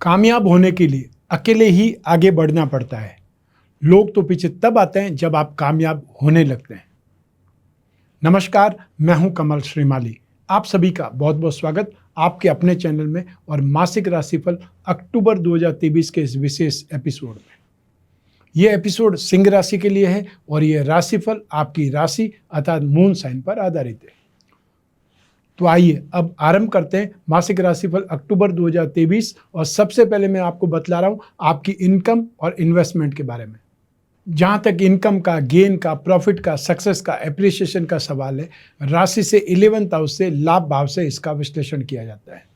कामयाब होने के लिए अकेले ही आगे बढ़ना पड़ता है। लोग तो पीछे तब आते हैं जब आप कामयाब होने लगते हैं। नमस्कार, मैं हूं कमल श्रीमाली। आप सभी का बहुत बहुत स्वागत आपके अपने चैनल में और मासिक राशिफल अक्टूबर 2023 के इस विशेष एपिसोड में। यह एपिसोड सिंह राशि के लिए है और यह राशिफल आपकी राशि अर्थात मून साइन पर आधारित है। तो आइए अब आरंभ करते हैं मासिक राशिफल अक्टूबर 2023 और सबसे पहले मैं आपको बतला रहा हूं आपकी इनकम और इन्वेस्टमेंट के बारे में। जहां तक इनकम का, गेन का, प्रॉफिट का, सक्सेस का, एप्रिसिएशन का सवाल है, राशि से 11th हाउस से लाभ भाव से इसका विश्लेषण किया जाता है।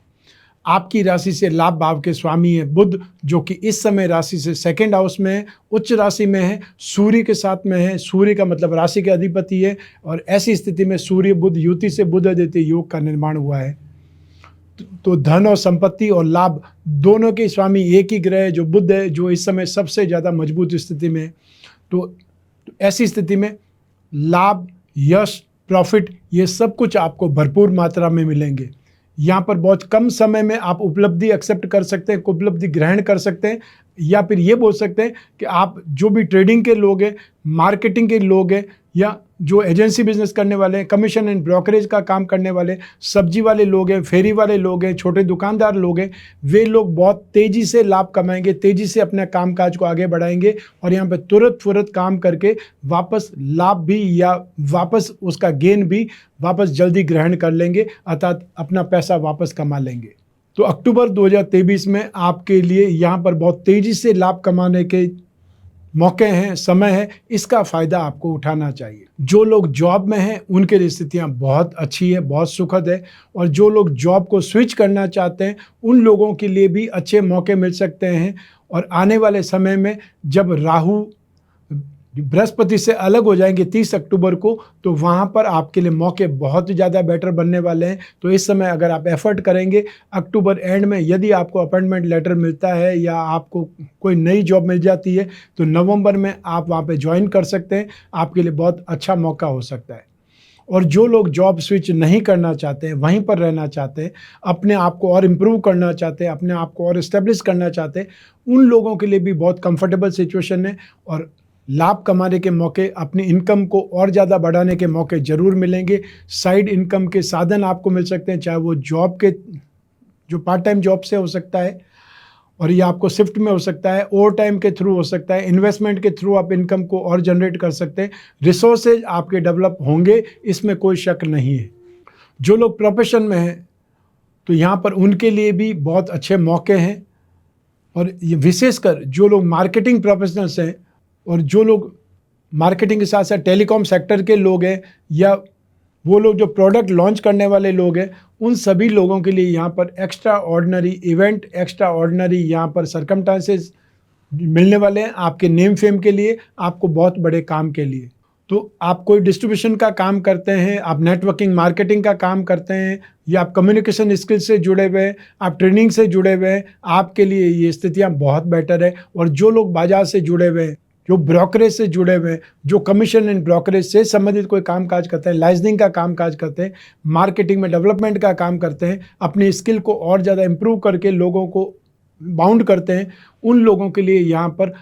आपकी राशि से लाभ भाव के स्वामी है बुध, जो कि इस समय राशि से 2nd हाउस में है, उच्च राशि में है, सूर्य के साथ में है। सूर्य का मतलब राशि के अधिपति है और ऐसी स्थिति में सूर्य बुध युति से बुध आदित्य योग का निर्माण हुआ है। तो धन और संपत्ति और लाभ दोनों के स्वामी एक ही ग्रह है जो बुध है, जो इस समय सबसे ज़्यादा मजबूत स्थिति में है। तो ऐसी स्थिति में लाभ, यश, प्रॉफिट ये सब कुछ आपको भरपूर मात्रा में मिलेंगे। यहाँ पर बहुत कम समय में आप उपलब्धि एक्सेप्ट कर सकते हैं, उपलब्धि ग्रहण कर सकते हैं, या फिर ये बोल सकते हैं कि आप जो भी ट्रेडिंग के लोग हैं, मार्केटिंग के लोग हैं, या जो एजेंसी बिजनेस करने वाले हैं, कमीशन एंड ब्रोकरेज का काम करने वाले, सब्जी वाले लोग हैं, फेरी वाले लोग हैं, छोटे दुकानदार लोग हैं, वे लोग बहुत तेज़ी से लाभ कमाएंगे, तेज़ी से अपने कामकाज को आगे बढ़ाएंगे और यहाँ पे तुरंत काम करके वापस लाभ भी या वापस उसका गेन भी वापस जल्दी ग्रहण कर लेंगे, अर्थात अपना पैसा वापस कमा लेंगे। तो अक्टूबर 2023 में आपके लिए यहाँ पर बहुत तेज़ी से लाभ कमाने के मौके हैं, समय है, इसका फ़ायदा आपको उठाना चाहिए। जो लोग जॉब में हैं उनके लिए स्थितियाँ बहुत अच्छी है, बहुत सुखद है, और जो लोग जॉब को स्विच करना चाहते हैं उन लोगों के लिए भी अच्छे मौके मिल सकते हैं। और आने वाले समय में जब राहु बृहस्पति से अलग हो जाएंगे 30 अक्टूबर को, तो वहाँ पर आपके लिए मौके बहुत ज़्यादा बेटर बनने वाले हैं। तो इस समय अगर आप एफर्ट करेंगे, अक्टूबर एंड में यदि आपको अपॉइंटमेंट लेटर मिलता है या आपको कोई नई जॉब मिल जाती है तो नवंबर में आप वहाँ पे ज्वाइन कर सकते हैं। आपके लिए बहुत अच्छा मौका हो सकता है। और जो लोग जॉब स्विच नहीं करना चाहते हैं, वहीं पर रहना चाहते हैं, अपने आप को और इम्प्रूव करना चाहते हैं, अपने आप को और इस्टेब्लिश करना चाहते हैं, उन लोगों के लिए भी बहुत कंफर्टेबल सिचुएशन है और लाभ कमाने के मौके, अपनी इनकम को और ज़्यादा बढ़ाने के मौके ज़रूर मिलेंगे। साइड इनकम के साधन आपको मिल सकते हैं, चाहे वो जॉब के जो पार्ट टाइम जॉब से हो सकता है और ये आपको शिफ्ट में हो सकता है, ओवर टाइम के थ्रू हो सकता है, इन्वेस्टमेंट के थ्रू आप इनकम को और जनरेट कर सकते हैं। रिसोर्सेज आपके डेवलप होंगे, इसमें कोई शक नहीं है। जो लोग प्रोफेशन में हैं तो यहाँ पर उनके लिए भी बहुत अच्छे मौके हैं, और ये विशेषकर जो लोग मार्केटिंग प्रोफेशनल्स हैं और जो लोग मार्केटिंग के साथ साथ टेलीकॉम सेक्टर के लोग हैं या वो लोग जो प्रोडक्ट लॉन्च करने वाले लोग हैं, उन सभी लोगों के लिए यहाँ पर extra ordinary event, extra ordinary यहाँ पर सर्कमस्टांसेस मिलने वाले हैं आपके नेम फेम के लिए, आपको बहुत बड़े काम के लिए। तो आप कोई डिस्ट्रीब्यूशन का काम करते हैं, आप नेटवर्किंग मार्केटिंग का काम करते हैं, या आप कम्युनिकेशन स्किल से जुड़े हुए हैं, आप ट्रेनिंग से जुड़े हुए हैं, आपके लिए ये स्थितियाँ बहुत बेटर है। और जो लोग बाजार से जुड़े हुए हैं, जो ब्रोकरेज से जुड़े हुए हैं, जो कमीशन एंड ब्रोकरेज से संबंधित कोई कामकाज करते हैं, लाइसेंसिंग का कामकाज करते हैं, मार्केटिंग में डेवलपमेंट का काम करते हैं, अपनी स्किल को और ज़्यादा इम्प्रूव करके लोगों को बाउंड करते हैं, उन लोगों के लिए यहाँ पर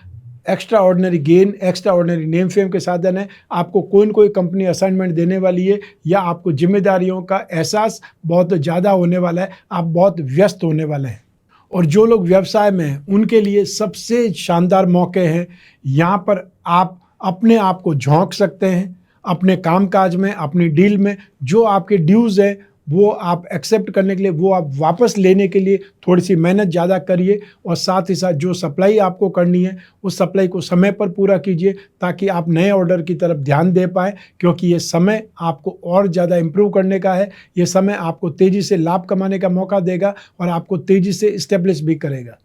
extra ordinary gain, extra ordinary name fame के साधन है। आपको कोई न कोई कंपनी असाइनमेंट देने वाली है या आपको जिम्मेदारियों का एहसास बहुत ज़्यादा होने वाला है, आप बहुत व्यस्त होने वाले हैं। और जो लोग व्यवसाय में हैं उनके लिए सबसे शानदार मौके हैं। यहाँ पर आप अपने आप को झोंक सकते हैं, अपने कामकाज में, अपनी डील में जो आपके ड्यूज़ है वो आप एक्सेप्ट करने के लिए, वो आप वापस लेने के लिए थोड़ी सी मेहनत ज़्यादा करिए, और साथ ही साथ जो सप्लाई आपको करनी है उस सप्लाई को समय पर पूरा कीजिए ताकि आप नए ऑर्डर की तरफ ध्यान दे पाएँ, क्योंकि ये समय आपको और ज़्यादा इम्प्रूव करने का है। ये समय आपको तेज़ी से लाभ कमाने का मौका देगा और आपको तेज़ी से इस्टेब्लिश भी करेगा।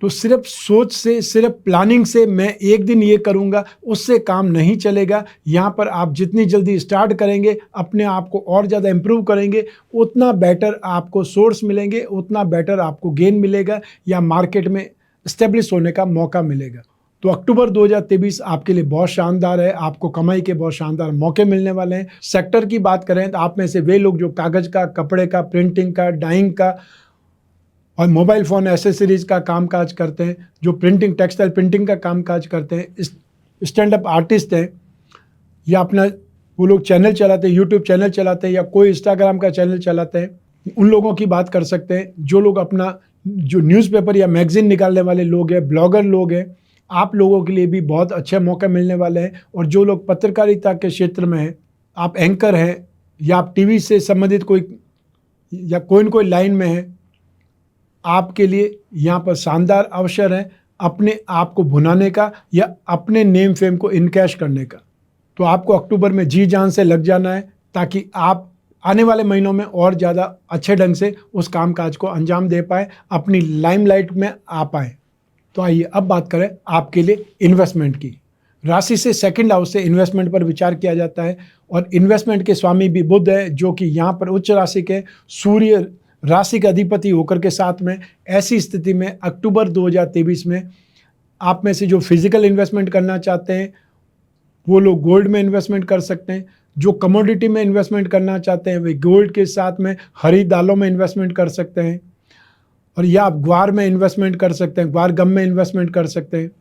तो सिर्फ सोच से, सिर्फ प्लानिंग से मैं एक दिन ये करूँगा, उससे काम नहीं चलेगा। यहाँ पर आप जितनी जल्दी स्टार्ट करेंगे, अपने आप को और ज़्यादा इम्प्रूव करेंगे, उतना बेटर आपको सोर्स मिलेंगे, उतना बेटर आपको गेन मिलेगा या मार्केट में इस्टेब्लिश होने का मौका मिलेगा। तो अक्टूबर 2023 आपके लिए बहुत शानदार है, आपको कमाई के बहुत शानदार मौके मिलने वाले हैं। सेक्टर की बात करें तो आप में से वे लोग जो कागज़ का, कपड़े का, प्रिंटिंग का, डाइंग का और मोबाइल फ़ोन एसेसरीज़ का कामकाज करते हैं, जो प्रिंटिंग टेक्सटाइल प्रिंटिंग का कामकाज करते हैं, स्टैंड अप आर्टिस्ट हैं, या अपना वो लोग चैनल चलाते हैं, यूट्यूब चैनल चलाते हैं, या कोई इंस्टाग्राम का चैनल चलाते हैं, उन लोगों की बात कर सकते हैं। जो लोग अपना जो न्यूज़पेपर या मैगज़ीन निकालने वाले लोग हैं, ब्लॉगर लोग हैं, आप लोगों के लिए भी बहुत अच्छे मौके मिलने वाले हैं। और जो लोग पत्रकारिता के क्षेत्र में हैं, आप एंकर हैं या आप टीवी से संबंधित कोई या कोई न कोई लाइन में हैं, आपके लिए यहाँ पर शानदार अवसर है अपने आप को भुनाने का या अपने नेम फेम को इनकैश करने का। तो आपको अक्टूबर में जी जान से लग जाना है, ताकि आप आने वाले महीनों में और ज़्यादा अच्छे ढंग से उस कामकाज को अंजाम दे पाए, अपनी लाइमलाइट में आ पाए। तो आइए अब बात करें आपके लिए इन्वेस्टमेंट की। राशि से सेकंड हाउस से इन्वेस्टमेंट पर विचार किया जाता है, और इन्वेस्टमेंट के स्वामी भी बुध है, जो कि यहाँ पर उच्च राशि के सूर्य राशि का अधिपति होकर के साथ में। ऐसी स्थिति में अक्टूबर 2023 में आप में से जो फिजिकल इन्वेस्टमेंट करना चाहते हैं वो लोग गोल्ड में इन्वेस्टमेंट कर सकते हैं। जो कमोडिटी में इन्वेस्टमेंट करना चाहते हैं वे गोल्ड के साथ में हरी दालों में इन्वेस्टमेंट कर सकते हैं, और या आप ग्वार में इन्वेस्टमेंट कर सकते हैं, ग्वार गम में इन्वेस्टमेंट कर सकते हैं।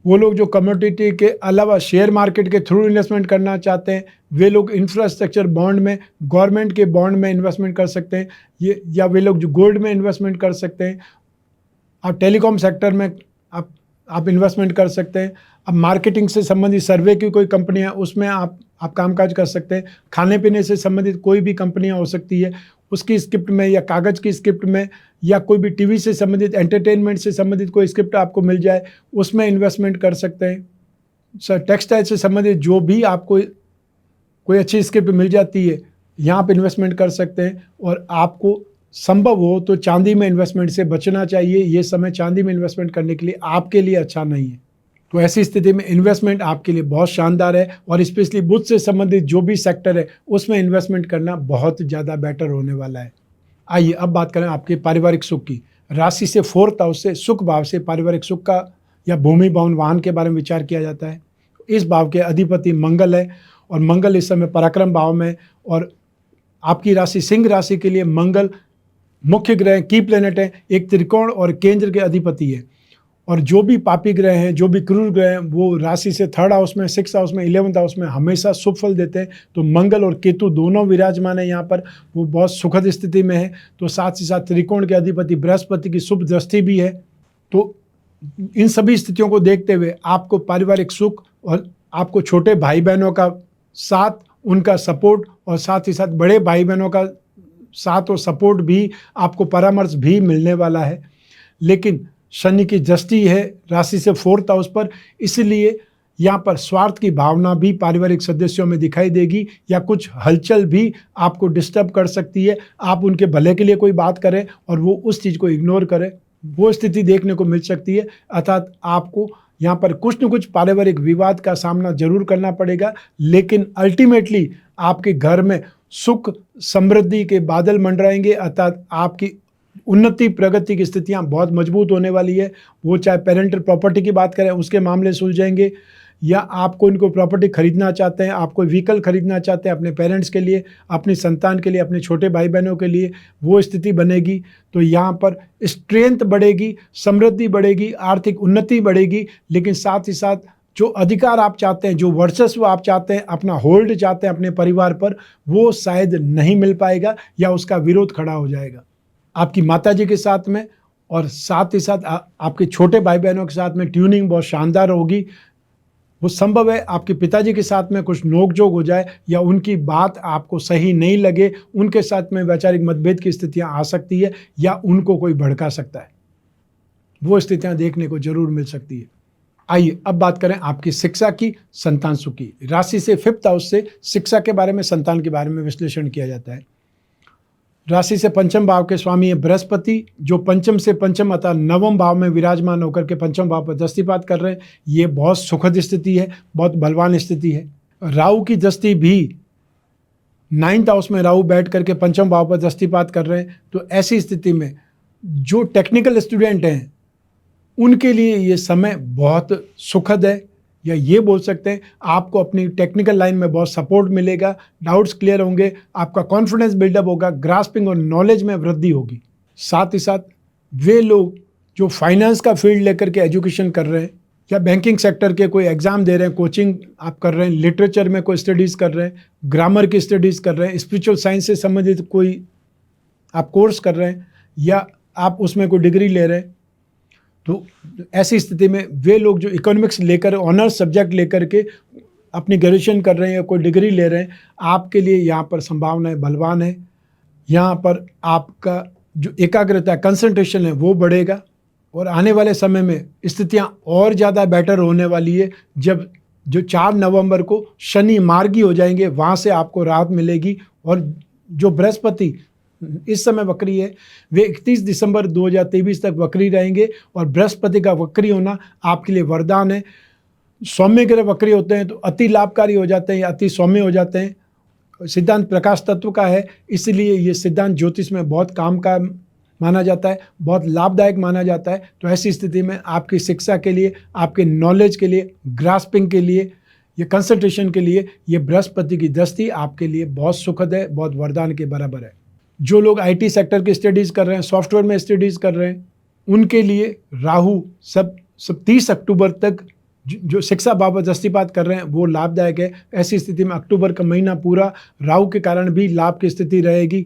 वो लोग जो कमोडिटी के अलावा शेयर मार्केट के थ्रू इन्वेस्टमेंट करना चाहते हैं वे लोग इंफ्रास्ट्रक्चर बॉन्ड में, गवर्नमेंट के बॉन्ड में इन्वेस्टमेंट कर सकते हैं, ये या वे लोग जो गोल्ड में इन्वेस्टमेंट कर सकते हैं। आप टेलीकॉम सेक्टर में आप इन्वेस्टमेंट कर सकते हैं। अब मार्केटिंग से संबंधित सर्वे की कोई कंपनी है उसमें आप कामकाज कर सकते हैं। खाने पीने से संबंधित कोई भी कंपनियां हो सकती है, उसकी स्क्रिप्ट में या कागज़ की स्क्रिप्ट में, या कोई भी टीवी से संबंधित एंटरटेनमेंट से संबंधित कोई स्क्रिप्ट आपको मिल जाए उसमें इन्वेस्टमेंट कर सकते हैं। सर टेक्सटाइल से संबंधित जो भी आपको कोई अच्छी स्क्रिप्ट मिल जाती है यहाँ पर इन्वेस्टमेंट कर सकते हैं। और आपको संभव हो तो चांदी में इन्वेस्टमेंट से बचना चाहिए। ये समय चांदी में इन्वेस्टमेंट करने के लिए आपके लिए अच्छा नहीं है। तो ऐसी स्थिति में इन्वेस्टमेंट आपके लिए बहुत शानदार है, और स्पेशली बुध से संबंधित जो भी सेक्टर है उसमें इन्वेस्टमेंट करना बहुत ज़्यादा बेटर होने वाला है। आइए अब बात करें आपके पारिवारिक सुख की। राशि से फोर्थ हाउस से सुख भाव से पारिवारिक सुख का या भूमि भवन वाहन के बारे में विचार किया जाता है। इस भाव के अधिपति मंगल है, और मंगल इस समय पराक्रम भाव में, और आपकी राशि सिंह राशि के लिए मंगल मुख्य ग्रह की प्लेनेट है, एक त्रिकोण और केंद्र के अधिपति है। और जो भी पापी ग्रह हैं, जो भी क्रूर ग्रह हैं, वो राशि से थर्ड हाउस में, सिक्स हाउस में, 11th हाउस में हमेशा शुभ फल देते हैं। तो मंगल और केतु दोनों विराजमान है यहाँ पर, वो बहुत सुखद स्थिति में है। तो साथ ही साथ त्रिकोण के अधिपति बृहस्पति की शुभ दृष्टि भी है। तो इन सभी स्थितियों को देखते हुए आपको पारिवारिक सुख और आपको छोटे भाई बहनों का साथ, उनका सपोर्ट, और साथ ही साथ बड़े भाई बहनों का साथ और सपोर्ट भी, आपको परामर्श भी मिलने वाला है। लेकिन शनि की दृष्टि है राशि से फोर्थ हाउस पर, इसलिए यहाँ पर स्वार्थ की भावना भी पारिवारिक सदस्यों में दिखाई देगी, या कुछ हलचल भी आपको डिस्टर्ब कर सकती है। आप उनके भले के लिए कोई बात करें और वो उस चीज़ को इग्नोर करें, वो स्थिति देखने को मिल सकती है। अर्थात आपको यहाँ पर कुछ न कुछ पारिवारिक विवाद का सामना जरूर करना पड़ेगा, लेकिन अल्टीमेटली आपके घर में सुख समृद्धि के बादल मंडराएंगे। अर्थात आपकी उन्नति प्रगति की स्थितियां बहुत मजबूत होने वाली है। वो चाहे पेरेंटल प्रॉपर्टी की बात करें उसके मामले सुलझेंगे, या आपको इनको प्रॉपर्टी खरीदना चाहते हैं, आप कोई व्हीकल खरीदना चाहते हैं अपने पेरेंट्स के लिए, अपनी संतान के लिए, अपने छोटे भाई बहनों के लिए, वो स्थिति बनेगी। तो यहाँ पर स्ट्रेंथ बढ़ेगी, समृद्धि बढ़ेगी, आर्थिक उन्नति बढ़ेगी। लेकिन साथ ही साथ जो अधिकार आप चाहते हैं, जो वर्चस्व आप चाहते हैं, अपना होल्ड चाहते हैं अपने परिवार पर, वो शायद नहीं मिल पाएगा, या उसका विरोध खड़ा हो जाएगा आपकी माताजी के साथ में। और साथ ही साथ आपके छोटे भाई बहनों के साथ में ट्यूनिंग बहुत शानदार होगी। वो संभव है आपके पिताजी के साथ में कुछ नोकझोंक हो जाए, या उनकी बात आपको सही नहीं लगे, उनके साथ में वैचारिक मतभेद की स्थितियां आ सकती है, या उनको कोई भड़का सकता है। वो स्थितियां देखने को जरूर मिल सकती है। आइए अब बात करें आपकी शिक्षा की, संतान सुख की। राशि से फिफ्थ हाउस से शिक्षा के बारे में, संतान के बारे में विश्लेषण किया जाता है। राशि से पंचम भाव के स्वामी है बृहस्पति, जो पंचम से पंचम अर्थात नवम भाव में विराजमान होकर के पंचम भाव पर दृष्टिपात कर रहे हैं। ये बहुत सुखद स्थिति है, बहुत बलवान स्थिति है। राहु की दृष्टि भी 9th हाउस में राहु बैठ करके पंचम भाव पर दृष्टिपात कर रहे हैं। तो ऐसी स्थिति में जो टेक्निकल स्टूडेंट हैं उनके लिए ये समय बहुत सुखद है, या ये बोल सकते हैं आपको अपनी टेक्निकल लाइन में बहुत सपोर्ट मिलेगा, डाउट्स क्लियर होंगे, आपका कॉन्फिडेंस बिल्डअप होगा, ग्रास्पिंग और नॉलेज में वृद्धि होगी। साथ ही साथ वे लोग जो फाइनेंस का फील्ड लेकर के एजुकेशन कर रहे हैं या बैंकिंग सेक्टर के कोई एग्ज़ाम दे रहे हैं, कोचिंग आप कर रहे हैं, लिटरेचर में कोई स्टडीज़ कर रहे हैं, ग्रामर की स्टडीज़ कर रहे हैं, स्पिरिचुअल साइंस से संबंधित कोई आप कोर्स कर रहे हैं या आप उसमें कोई डिग्री ले रहे हैं, तो ऐसी स्थिति में वे लोग जो इकोनॉमिक्स लेकर ऑनर्स सब्जेक्ट लेकर के अपनी ग्रेजुएशन कर रहे हैं या कोई डिग्री ले रहे हैं, आपके लिए यहाँ पर संभावनाएं बलवान है। यहाँ पर आपका जो एकाग्रता कंसंट्रेशन है वो बढ़ेगा और आने वाले समय में स्थितियाँ और ज़्यादा बेटर होने वाली है। जब जो 4 नवंबर को शनि मार्गी हो जाएंगे, वहाँ से आपको राहत मिलेगी। और जो बृहस्पति इस समय वक्री है, वे 31 दिसंबर 2023 तक वक्री रहेंगे और बृहस्पति का वक्री होना आपके लिए वरदान है। सौम्य ग्रह वक्री होते हैं तो अति लाभकारी हो जाते हैं या अति सौम्य हो जाते हैं। सिद्धांत प्रकाश तत्व का है, इसलिए ये सिद्धांत ज्योतिष में बहुत काम का माना जाता है, बहुत लाभदायक माना जाता है। तो ऐसी स्थिति में आपकी शिक्षा के लिए, आपके नॉलेज के लिए, ग्रास्पिंग के लिए, ये कंसंट्रेशन के लिए ये बृहस्पति की दृष्टि आपके लिए बहुत सुखद है, बहुत वरदान के बराबर है। जो लोग आईटी सेक्टर की स्टडीज़ कर रहे हैं, सॉफ्टवेयर में स्टडीज़ कर रहे हैं, उनके लिए राहु सब 30 अक्टूबर तक जो शिक्षा बाबत दृष्टिपात कर रहे हैं वो लाभदायक है। ऐसी स्थिति में अक्टूबर का महीना पूरा राहु के कारण भी लाभ की स्थिति रहेगी।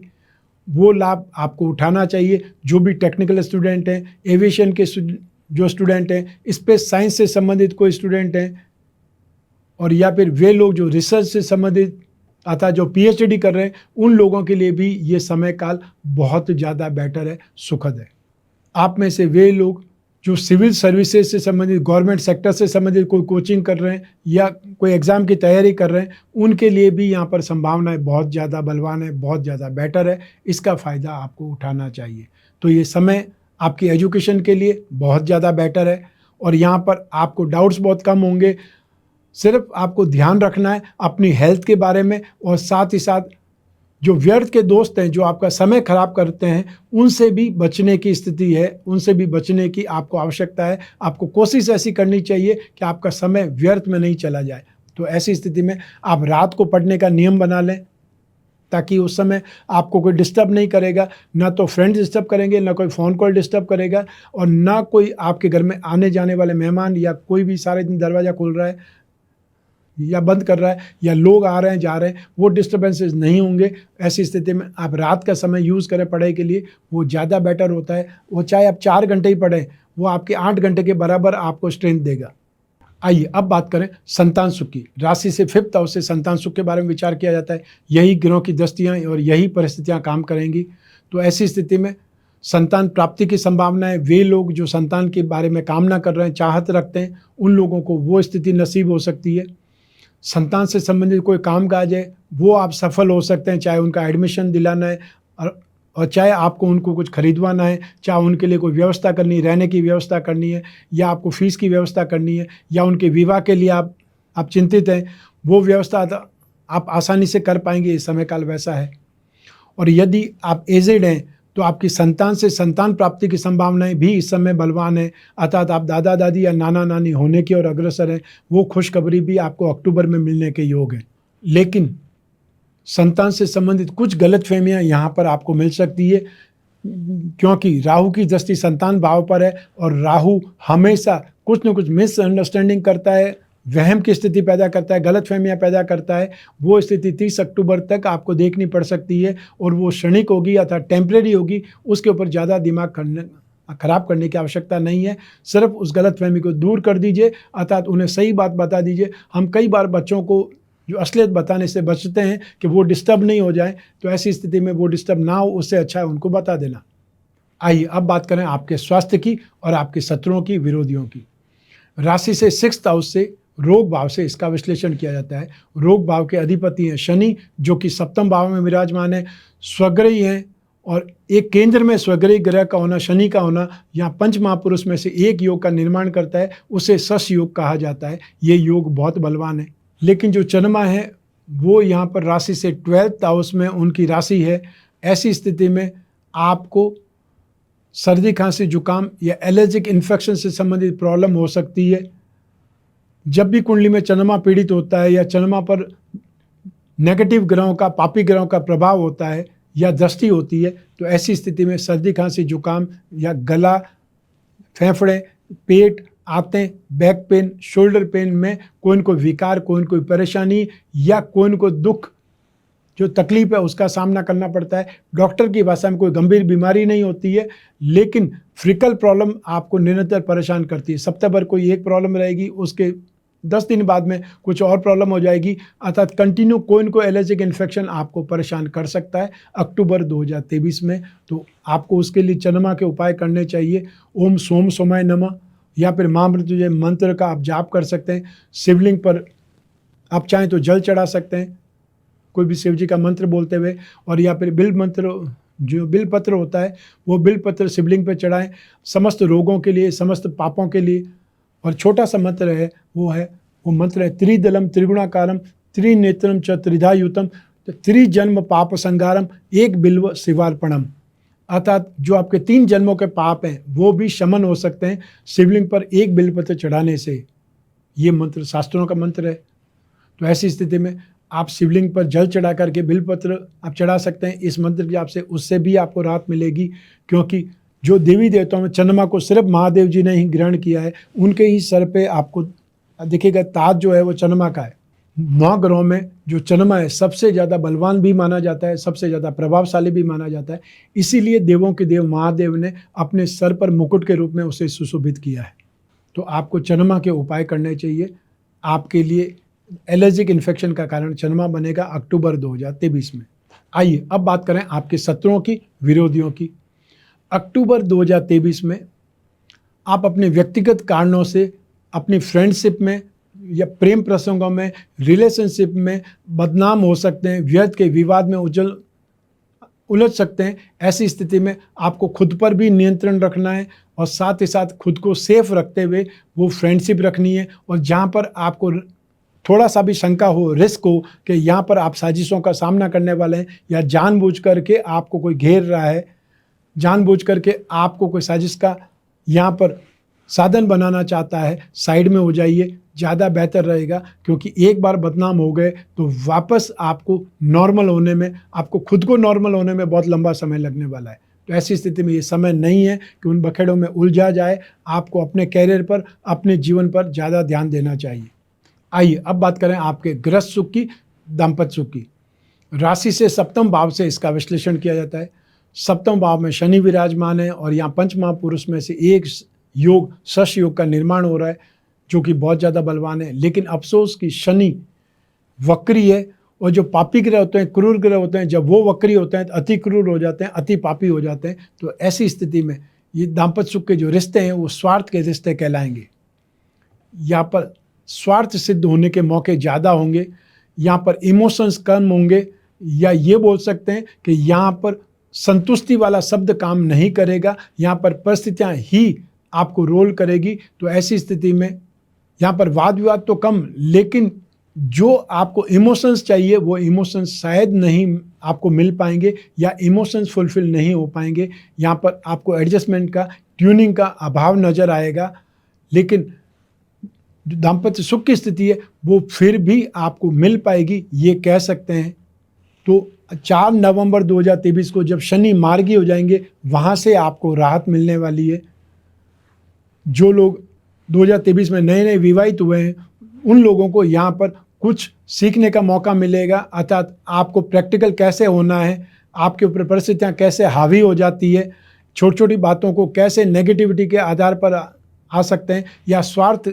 वो लाभ आपको उठाना चाहिए। जो भी टेक्निकल स्टूडेंट हैं, एविएशन के जो स्टूडेंट हैं, स्पेस साइंस से संबंधित कोई स्टूडेंट हैं, और या फिर वे लोग जो रिसर्च से संबंधित अर्थात जो पीएचडी कर रहे हैं, उन लोगों के लिए भी ये समय काल बहुत ज़्यादा बेटर है, सुखद है। आप में से वे लोग जो सिविल सर्विसेज से संबंधित, गवर्नमेंट सेक्टर से संबंधित कोई कोचिंग कर रहे हैं या कोई एग्ज़ाम की तैयारी कर रहे हैं, उनके लिए भी यहाँ पर संभावनाएं बहुत ज़्यादा बलवान है, बहुत ज़्यादा बेटर है। इसका फ़ायदा आपको उठाना चाहिए। तो ये समय आपकी एजुकेशन के लिए बहुत ज़्यादा बेटर है और यहाँ पर आपको डाउट्स बहुत कम होंगे। सिर्फ आपको ध्यान रखना है अपनी हेल्थ के बारे में, और साथ ही साथ जो व्यर्थ के दोस्त हैं, जो आपका समय खराब करते हैं, उनसे भी बचने की स्थिति है, उनसे भी बचने की आपको आवश्यकता है। आपको कोशिश ऐसी करनी चाहिए कि आपका समय व्यर्थ में नहीं चला जाए। तो ऐसी स्थिति में आप रात को पढ़ने का नियम बना लें, ताकि उस समय आपको कोई डिस्टर्ब नहीं करेगा। ना तो फ्रेंड्स डिस्टर्ब करेंगे, ना कोई फ़ोन कॉल डिस्टर्ब करेगा, और ना कोई आपके घर में आने जाने वाले मेहमान या कोई भी सारे दिन दरवाज़ा खोल रहा है या बंद कर रहा है या लोग आ रहे हैं जा रहे हैं, वो डिस्टर्बेंसेस नहीं होंगे। ऐसी स्थिति में आप रात का समय यूज़ करें पढ़ाई के लिए, वो ज़्यादा बेटर होता है। वो चाहे आप 4 घंटे ही पढ़ें, वो आपके 8 घंटे के बराबर आपको स्ट्रेंथ देगा। आइए अब बात करें संतान सुख की। राशि से 5th हाउस से संतान सुख के बारे में विचार किया जाता है। यही ग्रहों की दृष्टियाँ और यही परिस्थितियाँ काम करेंगी। तो ऐसी स्थिति में संतान प्राप्ति की संभावना है। वे लोग जो संतान के बारे में कामना कर रहे हैं, चाहत रखते हैं, उन लोगों को वो स्थिति नसीब हो सकती है। संतान से संबंधित कोई काम काज है, वो आप सफल हो सकते हैं, चाहे उनका एडमिशन दिलाना है और चाहे आपको उनको कुछ खरीदवाना है, चाहे उनके लिए कोई व्यवस्था करनी है, रहने की व्यवस्था करनी है, या आपको फीस की व्यवस्था करनी है, या उनके विवाह के लिए आप चिंतित हैं, वो व्यवस्था आप आसानी से कर पाएंगे। इस समय काल वैसा है। और यदि आप एजेड हैं तो आपकी संतान से संतान प्राप्ति की संभावनाएं भी इस समय बलवान है। अर्थात आप दादा दादी या नाना नानी होने की ओर अग्रसर हैं, वो खुशखबरी भी आपको अक्टूबर में मिलने के योग है। लेकिन संतान से संबंधित कुछ गलतफहमियां यहाँ पर आपको मिल सकती है, क्योंकि राहु की दृष्टि संतान भाव पर है और राहु हमेशा कुछ न कुछ मिसअंडरस्टैंडिंग करता है, वहम की स्थिति पैदा करता है, गलतफहमियां पैदा करता है। वो स्थिति 30 अक्टूबर तक आपको देखनी पड़ सकती है और वो क्षणिक होगी अर्थात टेम्परेरी होगी। उसके ऊपर ज़्यादा दिमाग खराब करने की आवश्यकता नहीं है। सिर्फ उस गलतफहमी को दूर कर दीजिए, अर्थात उन्हें सही बात बता दीजिए। हम कई बार बच्चों को जो असलियत बताने से बचते हैं कि वो डिस्टर्ब नहीं हो जाए, तो ऐसी स्थिति में वो डिस्टर्ब ना हो, उससे अच्छा है उनको बता देना। आइए अब बात करें आपके स्वास्थ्य की और आपके शत्रुओं की, विरोधियों की। राशि से 6th हाउस से रोग भाव से इसका विश्लेषण किया जाता है। रोग भाव के अधिपति हैं शनि, जो कि 7th भाव में विराजमान है, स्वग्रही हैं, और एक केंद्र में स्वग्रही ग्रह का होना, शनि का होना, यहाँ पंच महापुरुष में से एक योग का निर्माण करता है, उसे शश योग कहा जाता है। ये योग बहुत बलवान है। लेकिन जो चंद्रमा है वो यहाँ पर राशि से 12th हाउस में उनकी राशि है। ऐसी स्थिति में आपको सर्दी, खांसी, जुकाम या एलर्जिक इन्फेक्शन से संबंधित प्रॉब्लम हो सकती है। जब भी कुंडली में चंद्रमा पीड़ित होता है या चंद्रमा पर नेगेटिव ग्रहों का, पापी ग्रहों का प्रभाव होता है, या दृष्टि होती है तो ऐसी स्थिति में सर्दी खांसी जुकाम या गला, फेफड़े, पेट, आंतें, बैक पेन, शोल्डर पेन में कोई न कोई विकार, कोई न कोई परेशानी या कोई न कोई दुख, जो तकलीफ है उसका सामना करना पड़ता है। डॉक्टर की भाषा में कोई गंभीर बीमारी नहीं होती है, लेकिन फ्रिकल प्रॉब्लम आपको निरंतर परेशान करती है। सप्ताह भर कोई एक प्रॉब्लम रहेगी, उसके 10 दिन बाद में कुछ और प्रॉब्लम हो जाएगी, अर्थात कंटिन्यू कोई न कोई एलर्जिक इन्फेक्शन आपको परेशान कर सकता है अक्टूबर 2023 में। तो आपको उसके लिए चंद्रमा के उपाय करने चाहिए। ओम सोम सोमाय नमः या फिर महामृत्युंजय मंत्र का आप जाप कर सकते हैं। शिवलिंग पर आप चाहें तो जल चढ़ा सकते हैं, कोई भी शिव जी का मंत्र बोलते हुए, और या फिर बिल मंत्र, जो बिल पत्र होता है वो बिल पत्र शिवलिंग पर चढ़ाएं, समस्त रोगों के लिए, समस्त पापों के लिए। और छोटा सा मंत्र है, वो मंत्र है त्रिदलम त्रिगुणाकारम त्रिनेत्रम च त्रिधायुतम त्रिजन्म पाप संगारम एक बिल्व शिवार्पणम। अर्थात जो आपके 3 जन्मों के पाप हैं वो भी शमन हो सकते हैं शिवलिंग पर एक बिल्वपत्र चढ़ाने से। ये मंत्र शास्त्रों का मंत्र है। तो ऐसी स्थिति में आप शिवलिंग पर जल चढ़ा करके बिल्वपत्र आप चढ़ा सकते हैं इस मंत्र के जाप से, उससे भी आपको राहत मिलेगी। क्योंकि जो देवी देवताओं में चंद्रमा को सिर्फ महादेव जी ने ही ग्रहण किया है, उनके ही सर पे आपको दिखेगा ताज जो है वो चंद्रमा का है। 9 ग्रहों में जो चंद्रमा है सबसे ज़्यादा बलवान भी माना जाता है, सबसे ज़्यादा प्रभावशाली भी माना जाता है। इसीलिए देवों के देव महादेव ने अपने सर पर मुकुट के रूप में उसे सुशोभित किया है। तो आपको चंद्रमा के उपाय करने चाहिए। आपके लिए एलर्जिक इन्फेक्शन का कारण चंद्रमा बनेगा अक्टूबर 2023 में। आइए अब बात करें आपके शत्रुओं की, विरोधियों की। अक्टूबर 2023 में आप अपने व्यक्तिगत कारणों से अपनी फ्रेंडशिप में या प्रेम प्रसंगों में, रिलेशनशिप में बदनाम हो सकते हैं, व्यर्थ के विवाद में उलझ सकते हैं। ऐसी स्थिति में आपको खुद पर भी नियंत्रण रखना है और साथ ही साथ खुद को सेफ रखते हुए वो फ्रेंडशिप रखनी है। और जहाँ पर आपको थोड़ा सा भी शंका हो, रिस्क हो कि यहाँ पर आप साजिशों का सामना करने वाले हैं या जानबूझ करके आपको कोई घेर रहा है, जानबूझ करके आपको कोई साजिश का यहाँ पर साधन बनाना चाहता है, साइड में हो जाइए, ज़्यादा बेहतर रहेगा। क्योंकि एक बार बदनाम हो गए तो वापस आपको नॉर्मल होने में, आपको खुद को नॉर्मल होने में बहुत लंबा समय लगने वाला है। तो ऐसी स्थिति में ये समय नहीं है कि उन बखेड़ों में उलझा जाए। आपको अपने कैरियर पर, अपने जीवन पर ज़्यादा ध्यान देना चाहिए। आइए अब बात करें आपके गृहस्थ सुख की, दाम्पत्य सुख की। राशि से सप्तम भाव से इसका विश्लेषण किया जाता है। सप्तम भाव में शनि विराजमान है और यहाँ पंच महापुरुष में से एक योग, शश योग का निर्माण हो रहा है, जो कि बहुत ज़्यादा बलवान है। लेकिन अफसोस कि शनि वक्री है और जो पापी ग्रह होते हैं, क्रूर ग्रह होते हैं, जब वो वक्री होते हैं तो अति क्रूर हो जाते हैं, अति पापी हो जाते हैं। तो ऐसी स्थिति में ये दाम्पत्य सुख के जो रिश्ते हैं वो स्वार्थ के रिश्ते कहलाएंगे। यहाँ पर स्वार्थ सिद्ध होने के मौके ज़्यादा होंगे, यहाँ पर इमोशंस कम होंगे, या ये बोल सकते हैं कि यहाँ पर संतुष्टि वाला शब्द काम नहीं करेगा, यहाँ पर परिस्थितियाँ ही आपको रोल करेगी। तो ऐसी स्थिति में यहाँ पर वाद विवाद तो कम, लेकिन जो आपको इमोशंस चाहिए वो इमोशंस शायद नहीं आपको मिल पाएंगे या इमोशंस फुलफिल नहीं हो पाएंगे। यहाँ पर आपको एडजस्टमेंट का, ट्यूनिंग का अभाव नज़र आएगा। लेकिन जो दाम्पत्य सुख की स्थिति है वो फिर भी आपको मिल पाएगी, ये कह सकते हैं। तो 4 नवंबर 2023 को जब शनि मार्गी हो जाएंगे, वहाँ से आपको राहत मिलने वाली है। जो लोग 2023 में नए नए विवाहित हुए हैं उन लोगों को यहाँ पर कुछ सीखने का मौका मिलेगा। अर्थात आपको प्रैक्टिकल कैसे होना है, आपके ऊपर परिस्थितियाँ कैसे हावी हो जाती है, छोटी छोटी बातों को कैसे नेगेटिविटी के आधार पर आ सकते हैं, या स्वार्थ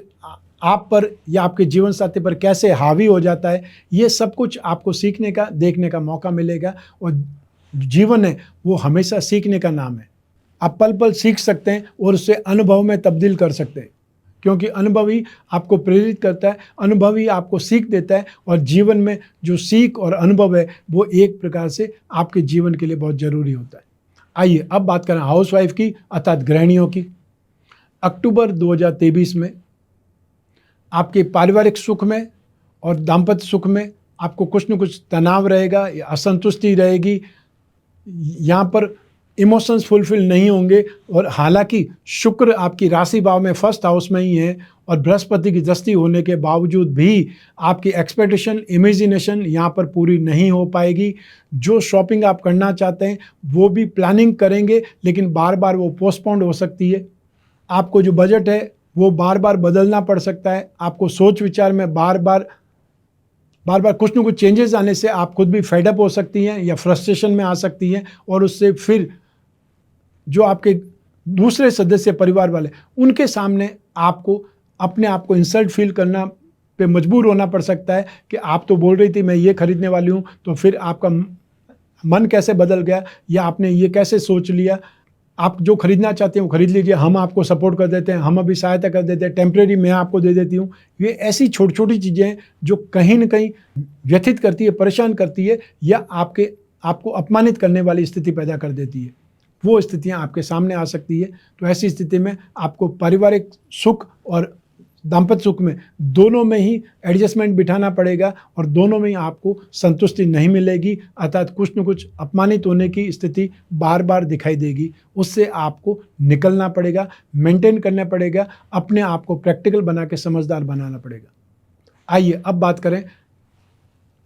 आप पर या आपके जीवन साथी पर कैसे हावी हो जाता है, ये सब कुछ आपको सीखने का, देखने का मौका मिलेगा। और जीवन है वो हमेशा सीखने का नाम है। आप पल पल सीख सकते हैं और उसे अनुभव में तब्दील कर सकते हैं, क्योंकि अनुभव ही आपको प्रेरित करता है, अनुभव ही आपको सीख देता है। और जीवन में जो सीख और अनुभव है वो एक प्रकार से आपके जीवन के लिए बहुत ज़रूरी होता है। आइए अब बात करें हाउसवाइफ की, अर्थात गृहिणियों की। अक्टूबर 2023 में आपके पारिवारिक सुख में और दाम्पत्य सुख में आपको कुछ न कुछ तनाव रहेगा या असंतुष्टि रहेगी। यहाँ पर इमोशंस फुलफिल नहीं होंगे। और हालांकि शुक्र आपकी राशि भाव में फर्स्ट हाउस में ही है और बृहस्पति की दृष्टि होने के बावजूद भी आपकी एक्सपेक्टेशन, इमेजिनेशन यहाँ पर पूरी नहीं हो पाएगी। जो शॉपिंग आप करना चाहते हैं वो भी प्लानिंग करेंगे, लेकिन बार बार वो पोस्टपोन्ड हो सकती है। आपको जो बजट है वो बार बार बदलना पड़ सकता है। आपको सोच विचार में बार बार कुछ न कुछ चेंजेस आने से आप खुद भी फेडअप हो सकती हैं या फ्रस्ट्रेशन में आ सकती हैं, और उससे फिर जो आपके दूसरे सदस्य परिवार वाले उनके सामने आपको अपने आप को इंसल्ट फील करना पे मजबूर होना पड़ सकता है कि आप तो बोल रही थी मैं ये खरीदने वाली हूँ, तो फिर आपका मन कैसे बदल गया या आपने ये कैसे सोच लिया। आप जो खरीदना चाहते हैं वो खरीद लीजिए, हम आपको सपोर्ट कर देते हैं, हम अभी सहायता कर देते हैं, टेम्परेरी मैं आपको दे देती हूँ। ये ऐसी छोटी छोटी चीज़ें हैं जो कहीं ना कहीं व्यथित करती है, परेशान करती है या आपको अपमानित करने वाली स्थिति पैदा कर देती है। वो स्थितियाँ आपके सामने आ सकती है। तो ऐसी स्थिति में आपको पारिवारिक सुख और दाम्पत्य सुख में दोनों में ही एडजस्टमेंट बिठाना पड़ेगा और दोनों में ही आपको संतुष्टि नहीं मिलेगी, अर्थात कुछ न कुछ अपमानित होने की स्थिति बार बार दिखाई देगी। उससे आपको निकलना पड़ेगा, मेंटेन करना पड़ेगा, अपने आप को प्रैक्टिकल बना के समझदार बनाना पड़ेगा। आइए अब बात करें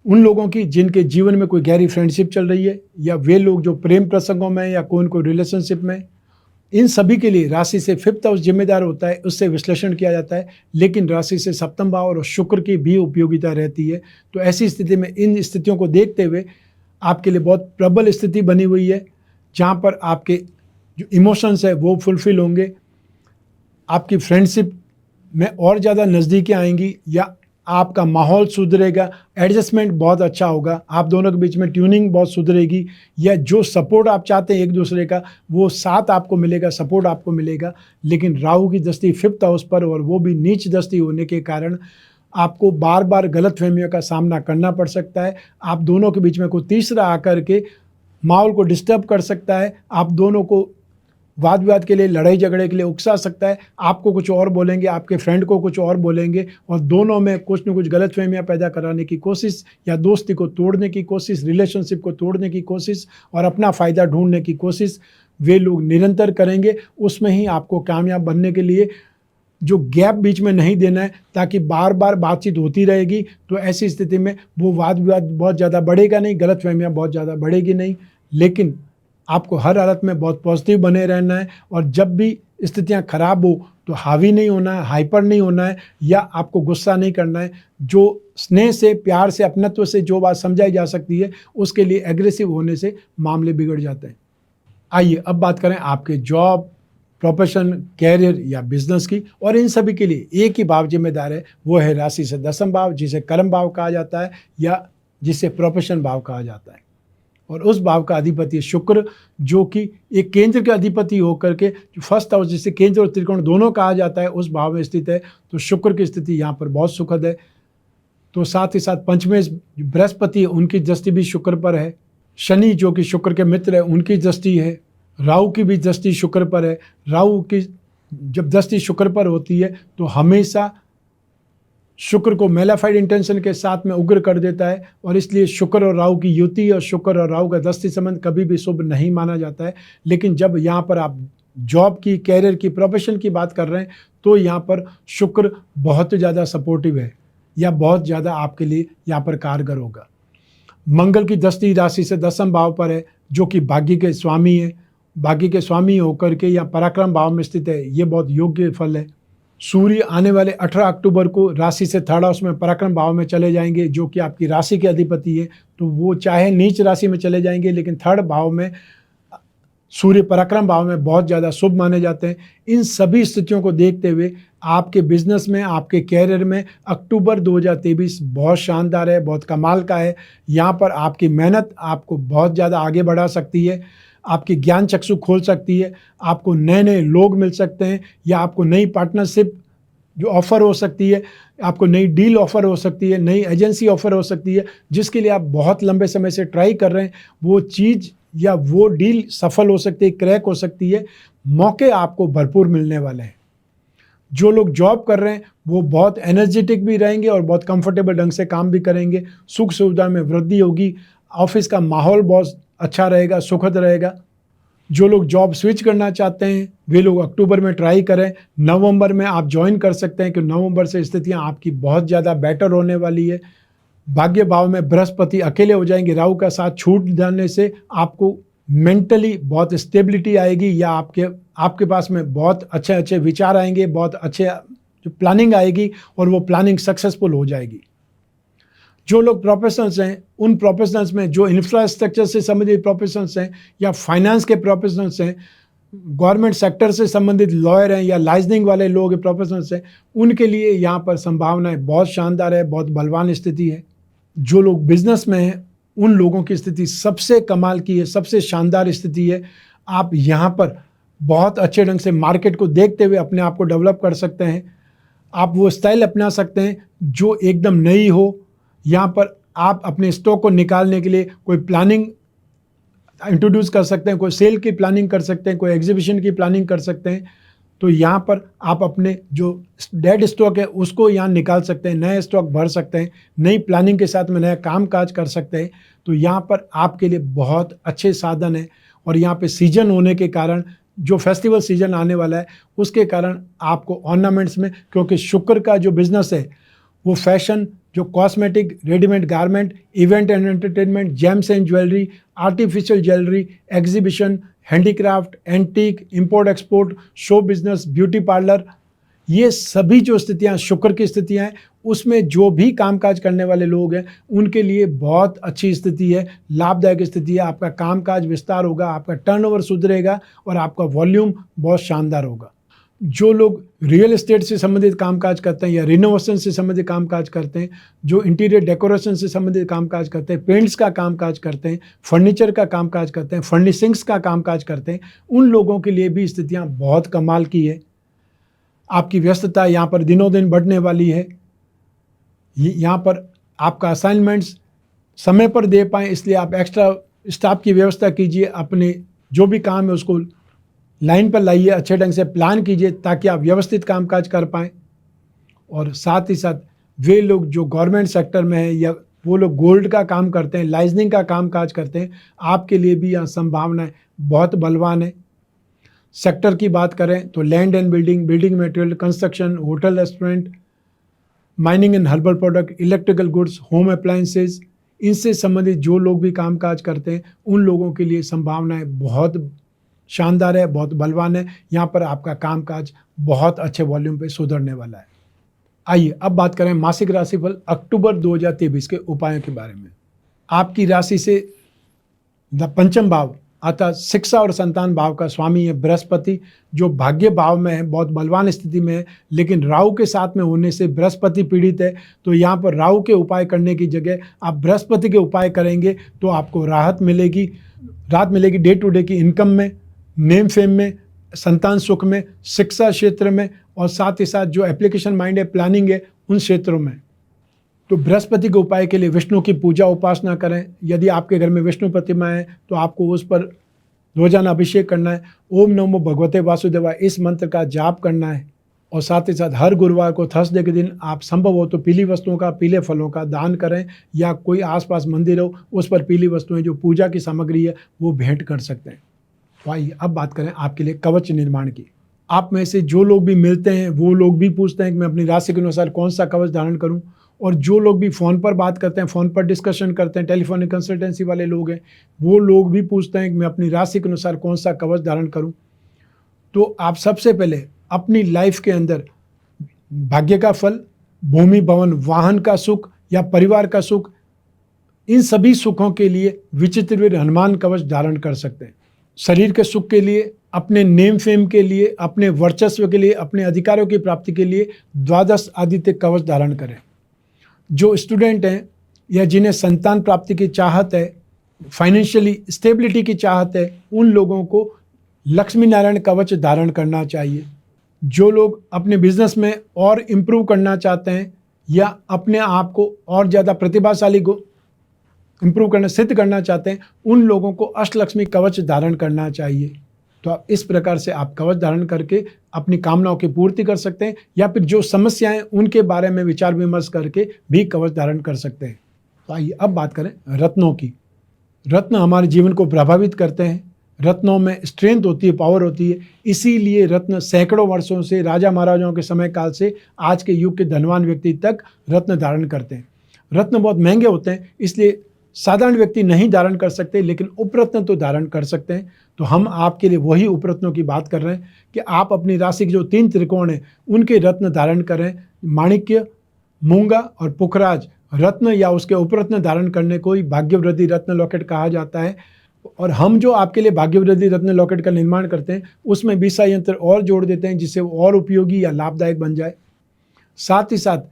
उन लोगों की जिनके जीवन में कोई गहरी फ्रेंडशिप चल रही है या वे लोग जो प्रेम प्रसंगों में या कोई रिलेशनशिप में। इन सभी के लिए राशि से फिफ्थ हाउस जिम्मेदार होता है, उससे विश्लेषण किया जाता है, लेकिन राशि से सप्तम भाव और शुक्र की भी उपयोगिता रहती है। तो ऐसी स्थिति में इन स्थितियों को देखते हुए आपके लिए बहुत प्रबल स्थिति बनी हुई है, जहाँ पर आपके जो इमोशंस है वो फुलफिल होंगे, आपकी फ्रेंडशिप में और ज़्यादा नज़दीकी आएंगी या आपका माहौल सुधरेगा, एडजस्टमेंट बहुत अच्छा होगा, आप दोनों के बीच में ट्यूनिंग बहुत सुधरेगी, या जो सपोर्ट आप चाहते हैं एक दूसरे का वो साथ आपको मिलेगा, सपोर्ट आपको मिलेगा। लेकिन राहु की दृष्टि फिफ्थ हाउस पर और वो भी नीच दृष्टि होने के कारण आपको बार बार गलतफहमियों का सामना करना पड़ सकता है। आप दोनों के बीच में कोई तीसरा आकर के माहौल को डिस्टर्ब कर सकता है, आप दोनों को वाद विवाद के लिए, लड़ाई झगड़े के लिए उकसा सकता है। आपको कुछ और बोलेंगे, आपके फ्रेंड को कुछ और बोलेंगे और दोनों में कुछ न कुछ गलतफहमियां पैदा कराने की कोशिश या दोस्ती को तोड़ने की कोशिश, रिलेशनशिप को तोड़ने की कोशिश और अपना फ़ायदा ढूंढने की कोशिश वे लोग निरंतर करेंगे। उसमें ही आपको कामयाब बनने के लिए जो गैप बीच में नहीं देना है, ताकि बार बार बातचीत होती रहेगी। तो ऐसी स्थिति में वो वाद विवाद बहुत ज़्यादा बढ़ेगा नहीं, गलतफहमियां बहुत ज़्यादा बढ़ेगी नहीं, लेकिन आपको हर हालत में बहुत पॉजिटिव बने रहना है। और जब भी स्थितियां खराब हो तो हावी नहीं होना है, हाइपर नहीं होना है या आपको गुस्सा नहीं करना है। जो स्नेह से, प्यार से, अपनत्व से जो बात समझाई जा सकती है उसके लिए एग्रेसिव होने से मामले बिगड़ जाते हैं। आइए अब बात करें आपके जॉब, प्रोफेशन, कैरियर या बिजनेस की। और इन सभी के लिए एक ही भाव जिम्मेदार है, वो है राशि से दसम भाव, जिसे कर्म भाव कहा जाता है या जिसे प्रोफेशन भाव कहा जाता है। और उस भाव का अधिपति शुक्र, जो कि एक केंद्र के अधिपति होकर के जो फर्स्ट हाउस जिसे केंद्र और त्रिकोण दोनों कहा जाता है उस भाव में स्थित है। तो शुक्र की स्थिति यहाँ पर बहुत सुखद है। तो साथ ही साथ पंचमें बृहस्पति है, उनकी दृष्टि भी शुक्र पर है। शनि जो कि शुक्र के मित्र है, उनकी दृष्टि है। राहु की भी दृष्टि शुक्र पर है। राहु की जब दृष्टि शुक्र पर होती है तो हमेशा शुक्र को मेलाफाइड इंटेंशन के साथ में उग्र कर देता है, और इसलिए शुक्र और राहु की युति और शुक्र और राहु का दृष्टि संबंध कभी भी शुभ नहीं माना जाता है। लेकिन जब यहाँ पर आप जॉब की, कैरियर की, प्रोफेशन की बात कर रहे हैं तो यहाँ पर शुक्र बहुत ज़्यादा सपोर्टिव है या बहुत ज़्यादा आपके लिए यहाँ पर कारगर होगा। मंगल की दृष्टि राशि से दसम भाव पर है, जो कि भाग्य के स्वामी है। भाग्य के स्वामी होकर के या पराक्रम भाव में स्थित है, ये बहुत योग्य फल है। सूर्य आने वाले 18 अक्टूबर को राशि से थर्ड हाउस में पराक्रम भाव में चले जाएंगे, जो कि आपकी राशि के अधिपति है। तो वो चाहे नीच राशि में चले जाएंगे, लेकिन थर्ड भाव में सूर्य पराक्रम भाव में बहुत ज़्यादा शुभ माने जाते हैं। इन सभी स्थितियों को देखते हुए आपके बिजनेस में, आपके कैरियर में अक्टूबर 2023 बहुत शानदार है, बहुत कमाल का है। यहाँ पर आपकी मेहनत आपको बहुत ज़्यादा आगे बढ़ा सकती है, आपकी ज्ञान चक्षु खोल सकती है, आपको नए नए लोग मिल सकते हैं या आपको नई पार्टनरशिप जो ऑफ़र हो सकती है, आपको नई डील ऑफ़र हो सकती है, नई एजेंसी ऑफ़र हो सकती है, जिसके लिए आप बहुत लंबे समय से ट्राई कर रहे हैं। वो चीज़ या वो डील सफल हो सकती है, क्रैक हो सकती है। मौके आपको भरपूर मिलने वाले हैं। जो लोग जॉब कर रहे हैं वो बहुत एनर्जेटिक भी रहेंगे और बहुत कंफर्टेबल ढंग से काम भी करेंगे। सुख सुविधा में वृद्धि होगी, ऑफिस का माहौल बहुत अच्छा रहेगा, सुखद रहेगा। जो लोग जॉब स्विच करना चाहते हैं वे लोग अक्टूबर में ट्राई करें। नवंबर में आप ज्वाइन कर सकते हैं कि नवंबर से स्थितियां आपकी बहुत ज़्यादा बेटर होने वाली है। भाग्य भाव में बृहस्पति अकेले हो जाएंगे, राहु का साथ छूट जाने से आपको मेंटली बहुत स्टेबिलिटी आएगी, या आपके पास में बहुत अच्छे अच्छे विचार आएंगे, बहुत अच्छे जो प्लानिंग आएगी और वो प्लानिंग सक्सेसफुल हो जाएगी। जो लोग प्रोफेशनल्स हैं उन प्रोफेशनल्स में जो इंफ्रास्ट्रक्चर से संबंधित प्रोफेशनल्स हैं या फाइनेंस के प्रोफेशनल्स हैं, गवर्नमेंट सेक्टर से संबंधित लॉयर हैं या लाइजनिंग वाले लोग प्रोफेशनल्स हैं, उनके लिए यहाँ पर संभावनाएं बहुत शानदार है, बहुत बलवान स्थिति है। जो लोग बिजनेस में हैं उन लोगों की स्थिति सबसे कमाल की है, सबसे शानदार स्थिति है। आप यहाँ पर बहुत अच्छे ढंग से मार्केट को देखते हुए अपने आप को डेवलप कर सकते हैं। आप वो स्टाइल अपना सकते हैं जो एकदम नई हो। यहाँ पर आप अपने स्टॉक को निकालने के लिए कोई प्लानिंग इंट्रोड्यूस कर सकते हैं, कोई सेल की प्लानिंग कर सकते हैं, कोई एग्जीबिशन की प्लानिंग कर सकते हैं। तो यहाँ पर आप अपने जो डेड स्टॉक है उसको यहाँ निकाल सकते हैं, नए स्टॉक भर सकते हैं, नई प्लानिंग के साथ में नया काम काज कर सकते हैं। तो यहाँ पर आपके लिए बहुत अच्छे साधन है। और यहाँ पे सीजन होने के कारण, जो फेस्टिवल सीजन आने वाला है उसके कारण आपको ऑर्नामेंट्स में, क्योंकि शुक्र का जो बिजनेस है वो फैशन, जो cosmetic, readymade garment, event and entertainment, James and jewellery, artificial jewellery, exhibition, handicraft, antique, import export, show business, beauty parlour, ये सभी जो स्थितियाँ शुक्र की स्थितियाँ हैं उसमें जो भी कामकाज करने वाले लोग हैं उनके लिए बहुत अच्छी स्थिति है, लाभदायक स्थिति है। आपका कामकाज विस्तार होगा, आपका टर्नओवर सुधरेगा और आपका वॉल्यूम बहुत शानदार होगा। जो लोग रियल एस्टेट से संबंधित कामकाज करते हैं या रिनोवेशन से संबंधित कामकाज करते हैं, जो इंटीरियर डेकोरेशन से संबंधित कामकाज करते हैं, पेंट्स का कामकाज करते हैं, फर्नीचर का कामकाज करते हैं, फर्निशिंग्स का कामकाज करते हैं, उन लोगों के लिए भी स्थितियां बहुत कमाल की है। आपकी व्यस्तता यहाँ पर दिनों दिन बढ़ने वाली है। यहाँ पर आपका असाइनमेंट्स समय पर दे पाएँ इसलिए आप एक्स्ट्रा स्टाफ की व्यवस्था कीजिए। अपने जो भी काम है उसको लाइन पर लाइए, अच्छे ढंग से प्लान कीजिए ताकि आप व्यवस्थित कामकाज कर पाएँ। और साथ ही साथ वे लोग जो गवर्नमेंट सेक्टर में हैं या वो लोग गोल्ड का काम करते हैं, लाइजनिंग का काम काज करते हैं, आपके लिए भी यहाँ संभावनाएं बहुत बलवान है। सेक्टर की बात करें तो land and building, building material, construction, hotel, restaurant, mining and herbal product, electrical goods, home appliances, इनसे संबंधित जो लोग भी कामकाज करते हैं उन लोगों के लिए संभावनाएं बहुत शानदार है, बहुत बलवान है। यहाँ पर आपका कामकाज बहुत अच्छे वॉल्यूम पे सुधरने वाला है। आइए अब बात करें मासिक राशिफल अक्टूबर 2023 के उपायों के बारे में। आपकी राशि से पंचम भाव अर्थात शिक्षा और संतान भाव का स्वामी है बृहस्पति, जो भाग्य भाव में है, बहुत बलवान स्थिति में है, लेकिन राहु के साथ में होने से बृहस्पति पीड़ित है। तो यहाँ पर राहु के उपाय करने की जगह आप बृहस्पति के उपाय करेंगे तो आपको राहत मिलेगी। डे टू डे की इनकम में, नेम फेम में, संतान सुख में, शिक्षा क्षेत्र में और साथ ही साथ जो एप्लीकेशन माइंड है, प्लानिंग है, उन क्षेत्रों में। तो बृहस्पति के उपाय के लिए विष्णु की पूजा उपासना करें। यदि आपके घर में विष्णु प्रतिमा है तो आपको उस पर रोजाना अभिषेक करना है। ओम नमो भगवते वासुदेवाय इस मंत्र का जाप करना है। और साथ ही साथ हर गुरुवार को थर्सडे के दिन आप संभव हो तो पीली वस्तुओं का, पीले फलों का दान करें, या कोई आसपास मंदिर हो उस पर पीली वस्तुएं जो पूजा की सामग्री है वो भेंट कर सकते हैं। तो आइए अब बात करें आपके लिए कवच निर्माण की। आप में से जो लोग भी मिलते हैं वो लोग भी पूछते हैं कि मैं अपनी राशि के अनुसार कौन सा कवच धारण करूं, और जो लोग भी फ़ोन पर बात करते हैं, फ़ोन पर डिस्कशन करते हैं, टेलीफोनिक कंसल्टेंसी वाले लोग हैं, वो लोग भी पूछते हैं कि मैं अपनी राशि के अनुसार कौन सा कवच धारण करूं। तो आप सबसे पहले अपनी लाइफ के अंदर भाग्य का फल, भूमि भवन वाहन का सुख या परिवार का सुख, इन सभी सुखों के लिए विचित्रवीर हनुमान कवच धारण कर सकते हैं। शरीर के सुख के लिए, अपने नेम फेम के लिए, अपने वर्चस्व के लिए, अपने अधिकारों की प्राप्ति के लिए द्वादश आदित्य कवच धारण करें। जो स्टूडेंट हैं या जिन्हें संतान प्राप्ति की चाहत है, फाइनेंशियली स्टेबिलिटी की चाहत है, उन लोगों को लक्ष्मी नारायण कवच धारण करना चाहिए। जो लोग अपने बिजनेस में और इम्प्रूव करना चाहते हैं या अपने आप को और ज़्यादा प्रतिभाशाली को इम्प्रूव करना, सिद्ध करना चाहते हैं, उन लोगों को अष्टलक्ष्मी कवच धारण करना चाहिए। तो आप इस प्रकार से आप कवच धारण करके अपनी कामनाओं की पूर्ति कर सकते हैं, या फिर जो समस्याएं उनके बारे में विचार विमर्श करके भी कवच धारण कर सकते हैं। तो आइए अब बात करें रत्नों की। रत्न हमारे जीवन को प्रभावित करते हैं, रत्नों में स्ट्रेंथ होती है, पावर होती है। इसीलिए रत्न सैकड़ों वर्षों से, राजा महाराजाओं के समय काल से आज के युग के धनवान व्यक्ति तक रत्न धारण करते हैं। रत्न बहुत महंगे होते हैं, इसलिए साधारण व्यक्ति नहीं धारण कर सकते, लेकिन उपरत्न तो धारण कर सकते हैं। तो हम आपके लिए वही उपरत्नों की बात कर रहे हैं कि आप अपनी राशि के जो 3 त्रिकोण हैं उनके रत्न धारण करें। माणिक्य, मूंगा और पुखराज रत्न या उसके उपरत्न धारण करने को ही भाग्यवृद्धि रत्न लॉकेट कहा जाता है। और हम जो आपके लिए भाग्यवृद्धि रत्न लॉकेट का निर्माण करते हैं उसमें बीसा यंत्र और जोड़ देते हैं जिससे वो और उपयोगी या लाभदायक बन जाए। साथ ही साथ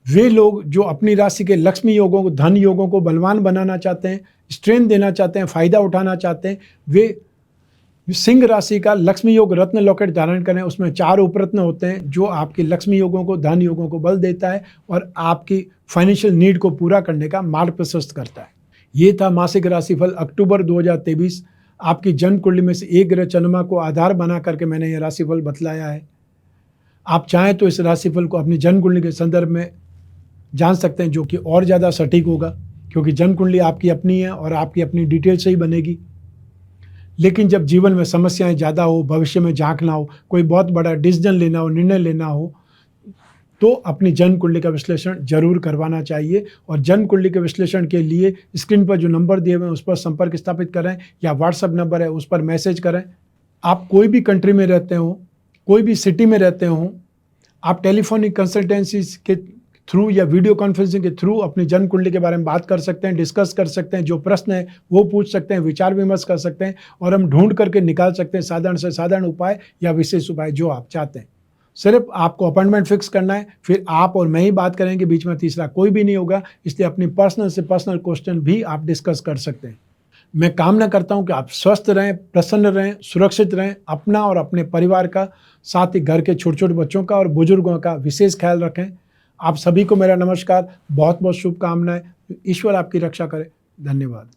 वे लोग जो अपनी राशि के लक्ष्मी योगों को, धन योगों को बलवान बनाना चाहते हैं, स्ट्रेंथ देना चाहते हैं, फायदा उठाना चाहते हैं, वे सिंह राशि का लक्ष्मी योग रत्न लॉकेट धारण करें। उसमें 4 उपरत्न होते हैं जो आपके लक्ष्मी योगों को, धन योगों को बल देता है और आपकी फाइनेंशियल नीड को पूरा करने का मार्ग प्रशस्त करता है। ये था मासिक राशिफल अक्टूबर 2023। आपकी जन्म कुंडली में से एक ग्रह चंद्रमा को आधार बना करके मैंने ये राशिफल बतलाया है। आप चाहें तो इस राशिफल को अपनी जन्म कुंडली के संदर्भ में जान सकते हैं, जो कि और ज़्यादा सटीक होगा, क्योंकि जन्म कुंडली आपकी अपनी है और आपकी अपनी डिटेल से ही बनेगी। लेकिन जब जीवन में समस्याएं ज़्यादा हो, भविष्य में झांकना हो, कोई बहुत बड़ा डिसीजन लेना हो, निर्णय लेना हो, तो अपनी जन्म कुंडली का विश्लेषण जरूर करवाना चाहिए। और जन्म कुंडली के विश्लेषण के लिए स्क्रीन पर जो नंबर दिए हुए हैं उस पर संपर्क स्थापित करें या व्हाट्सएप नंबर है उस पर मैसेज करें। आप कोई भी कंट्री में रहते हो, कोई भी सिटी में रहते हो, आप टेलीफोनिक कंसल्टेंसी के थ्रू या वीडियो कॉन्फ्रेंसिंग के थ्रू अपनी जन्म कुंडली के बारे में बात कर सकते हैं, डिस्कस कर सकते हैं, जो प्रश्न है वो पूछ सकते हैं, विचार विमर्श कर सकते हैं और हम ढूंढ करके निकाल सकते हैं साधारण से साधारण उपाय या विशेष उपाय जो आप चाहते हैं। सिर्फ आपको अपॉइंटमेंट फिक्स करना है, फिर आप और मैं ही बात करेंगे, बीच में तीसरा कोई भी नहीं होगा। इसलिए अपनी पर्सनल से पर्सनल क्वेश्चन भी आप डिस्कस कर सकते हैं। मैं कामना करता हूं कि आप स्वस्थ रहें, प्रसन्न रहें, सुरक्षित रहें, अपना और अपने परिवार का, साथ ही घर के छोटे छोटे बच्चों का और बुजुर्गों का विशेष ख्याल रखें। आप सभी को मेरा नमस्कार, बहुत बहुत शुभकामनाएं। ईश्वर आपकी रक्षा करे। धन्यवाद।